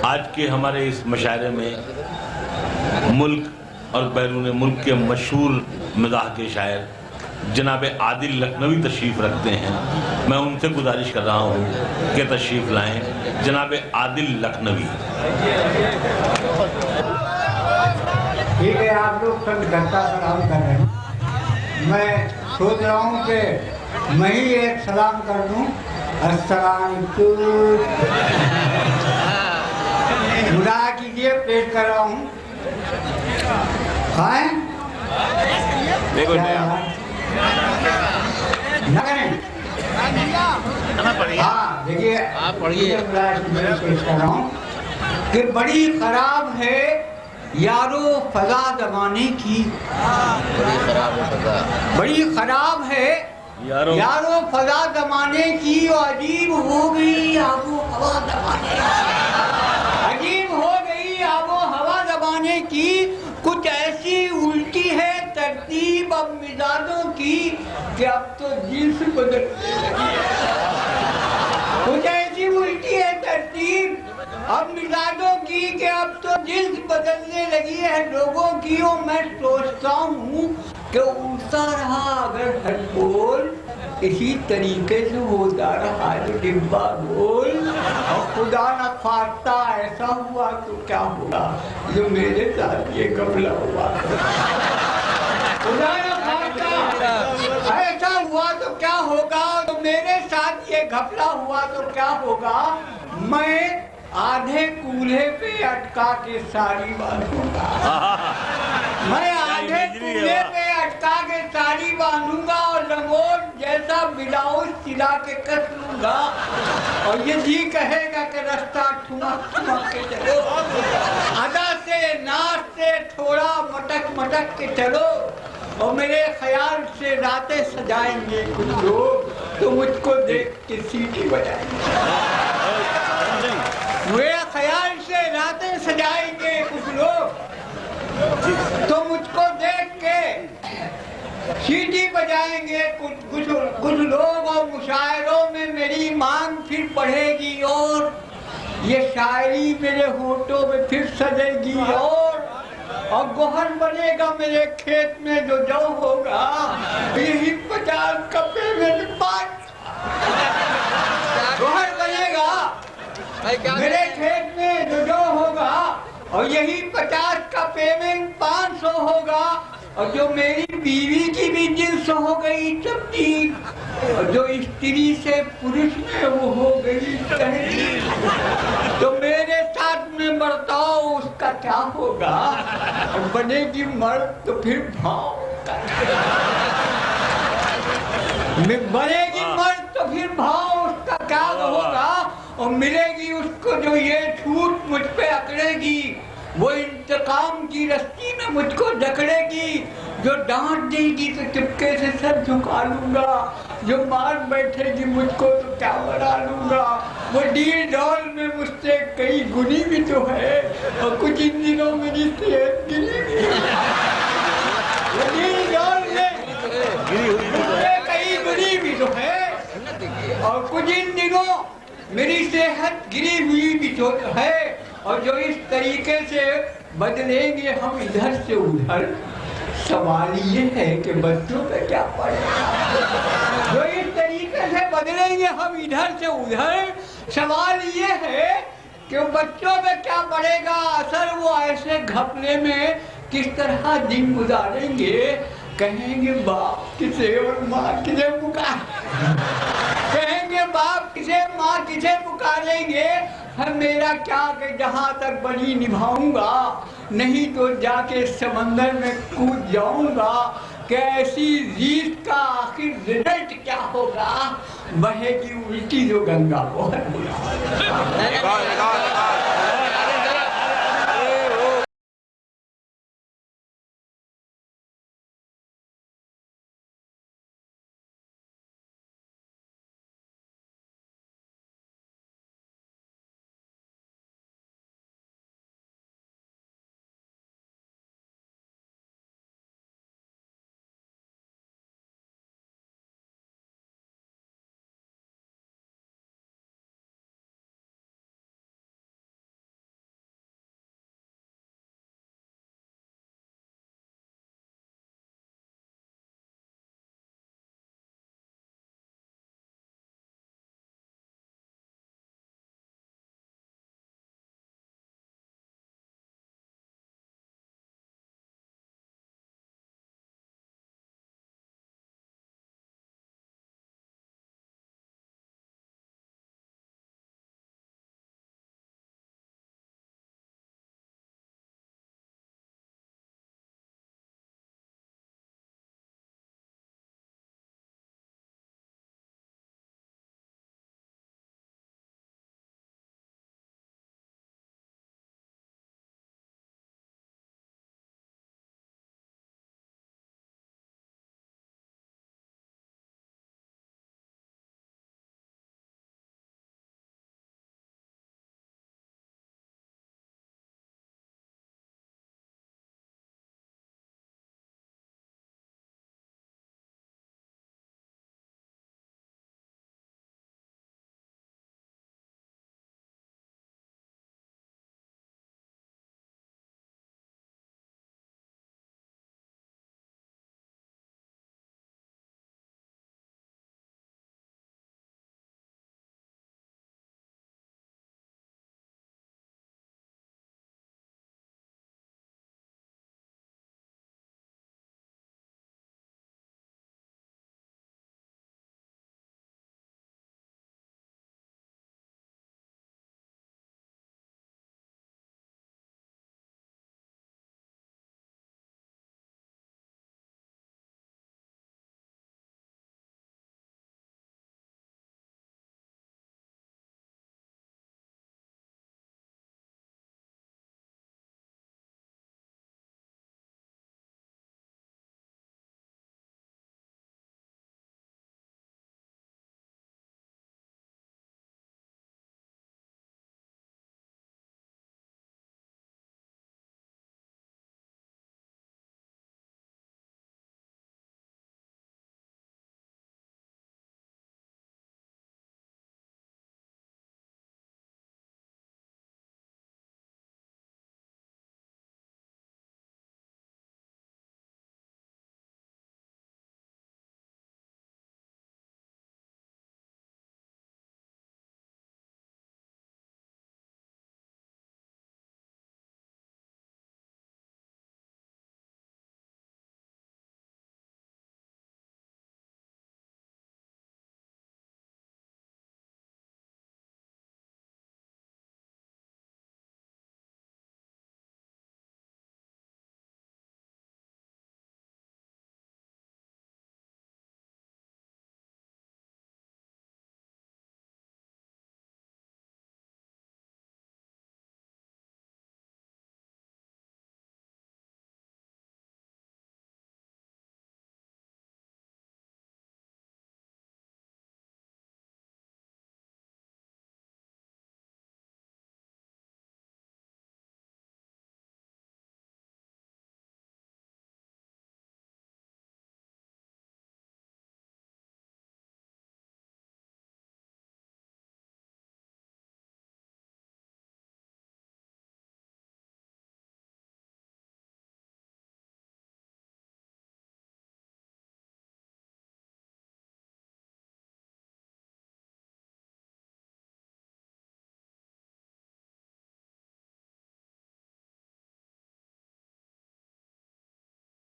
आज के हमारे इस मुशायरे में मुल्क और बैरून मुल्क के मशहूर मिज़ाह के शायर जनाब आदिल लखनवी तशरीफ़ रखते हैं। मैं उनसे गुजारिश कर रहा हूँ कि तशरीफ़ लाएं। जनाब आदिल लखनवी। ठीक है, आप लोग सब घंटा सलाम कर रहे हैं। मैं सोच रहा हूँ कि मैं ही एक सलाम कर दूँ। अस्सलाम खुदा कीजिए, पेश कर रहा हूँ। खाएं देखो हाँ, देखिए आप पढ़िए। पेश कर रहा हूँ कि बड़ी खराब है यारो फजा जमाने की, बड़ी खराब है यारो फजा जमाने की। अजीब हो गई आबो हवा जमाने की, अजीब हो गई आबो हवा जमाने की। कुछ ऐसी उल्टी है तरतीब अब मिजाजों की कि अब तो जिन्स बदलने लगी है। कुछ ऐसी उल्टी है तरतीब अब मिजाजों की कि अब तो जिन्स बदलने लगी है लोगों की। और मैं सोचता हूँ कि उड़ता रहा अगर हर बोल, इसी तरीके से होता रहा जो डिब्बा गोल, और खुदा न खास्ता ऐसा हुआ तो क्या होगा जो मेरे साथ ये घपला हुआ। खुदा न खास्ता ऐसा हुआ तो क्या होगा तो मेरे साथ ये घपला हुआ तो क्या होगा। मैं आधे कूल्हे पे अटका के सारी बांधूंगा, मैं आधे कूल्हे पे अटका के सारी बांधूंगा और लंगोट जैसा ब्लाउज सिला के कस लूंगा। और ये जी कहेगा कि रास्ता ठुमक ठुमक के चलो, अदा से नाच से थोड़ा मटक मटक के चलो। और मेरे ख्याल से रातें सजाएंगे कुछ लोग तो मुझको देख के सीटी बजाएंगे। मेरे ख्याल से रातें सजाएंगे कुछ लोग तो मुझको देख के सीटी बजाएंगे कुछ लोग। और मुशायरों में मेरी मांग फिर बढ़ेगी और ये शायरी मेरे होठों में फिर सजेगी। और गोहर बनेगा मेरे खेत में जो जौ होगा, यही 50 कपड़े में 5 गोहर बनेगा मेरे खेत में जो जौ होगा। और यही 50 का पेमेंट 500 होगा। और जो मेरी बीवी की भी जिन्स हो गई तब्दील, और जो स्त्री से पुरुष में वो हो गई तहरीर, तो मेरे साथ में बर्ताव उसका क्या होगा। और बनेगी मर्द तो फिर भाव बनेगी मर्द तो फिर भाव उसका क्या होगा। और मिलेगी उसको जो ये छूट मुझ पे अकड़ेगी, वो इंतकाम की रस्सी में मुझको जकड़ेगी। जो डांट देगी तो चुपके से सर झुका लूंगा, जो मार बैठेगी मुझको तो क्या बना लूंगा। वो डील डॉल में मुझसे कई गुनी भी तो है, और कुछ इन दिनों मेरी सेहत गिरी भी वो डील डॉल में कई गुनी भी तो है, और कुछ इन दिनों मेरी सेहत गिरी हुई भी तो है। और जो इस तरीके से बदलेंगे हम इधर से उधर, सवाल ये है कि बच्चों पे क्या पड़ेगा। जो इस तरीके से बदलेंगे हम इधर से उधर, सवाल ये है कि बच्चों पे क्या पड़ेगा असर। वो ऐसे घपले में किस तरह दिन गुजारेंगे। कहेंगे बाप किसे और माँ किसे पुकार, कहेंगे बाप किसे माँ किसे पुकारेंगे। है मेरा क्या कि जहाँ तक बनी निभाऊंगा, नहीं तो जाके समंदर में कूद जाऊंगा। कि ऐसी जीत का आखिर रिजल्ट क्या होगा, बहेगी उल्टी जो गंगा बहुत बुरा।